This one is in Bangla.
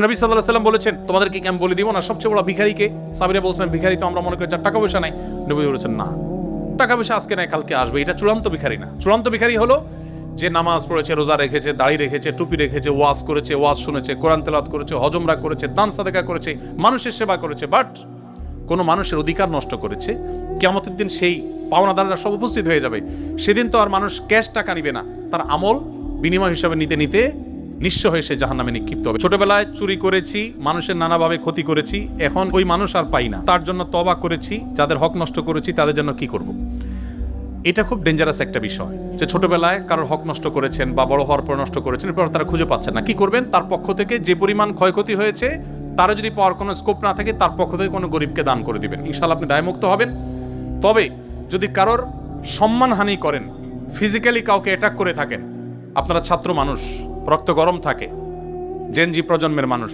নবী সাল্লাল্লাহু আলাইহি ওয়াসাল্লাম বলেছেন, তোমাদেরকে কি আমি বলে দিব না সবচেয়ে বড় ভিখারিকে? সাহাবীরা বলছেন, ভিখারি তো আমরা মনে করি যার টাকা পয়সা নাই। নবী বলেছেন, না, টাকা পয়সা আজকে নাই কালকে আসবে, এটা চূড়ান্ত ভিখারি না। চূড়ান্ত ভিখারি হলো যে নামাজ পড়েছে, রোজা রেখেছে, দাড়ি রেখেছে, টুপি রেখেছে, ওয়াজ করেছে, ওয়াজ শুনেছে, কোরআন তেলাওয়াত করেছে, হজ উমরা করেছে, দান সাদাকা করেছে, মানুষের সেবা করেছে, বাট কোনো মানুষের অধিকার নষ্ট করেছে। কিয়ামতের দিন সেই পাওনাদাররা সব উপস্থিত হয়ে যাবে। সেদিন তো আর মানুষ ক্যাশ টাকা নিবে না, তার আমল বিনিময় হিসাবে নিতে নিতে নিঃস্ব হয়ে সে জাহান্নামে নিক্ষিপ্ত হবে। ছোটবেলায় চুরি করেছি, মানুষের নানাভাবে ক্ষতি করেছি, এখন ওই মানুষ আর পাই না, তার জন্য তওবা করেছি, যাদের হক নষ্ট করেছি তাদের জন্য কি করব? এটা খুব ডেঞ্জারাস একটা বিষয়, যে ছোটবেলায় কারোর হক নষ্ট করেছেন বা বড় হওয়ার পর নষ্ট করেছেন, এরপর তারা খুঁজে পাচ্ছেন না। কি করবেন? তার পক্ষ থেকে যে পরিমাণ ক্ষয়ক্ষতি হয়েছে তারা যদি পাওয়ার কোনো স্কোপ না থাকে, তার পক্ষ থেকে কোনো গরিবকে দান করে দিবেন, ইনশাআল্লাহ আপনি দায়মুক্ত হবেন। তবে যদি কারোর সম্মানহানি করেন, ফিজিক্যালি কাউকে অ্যাটাক করে থাকেন, আপনারা ছাত্র মানুষ, রক্ত গরম থাকে, জেনজি প্রজন্মের মানুষ,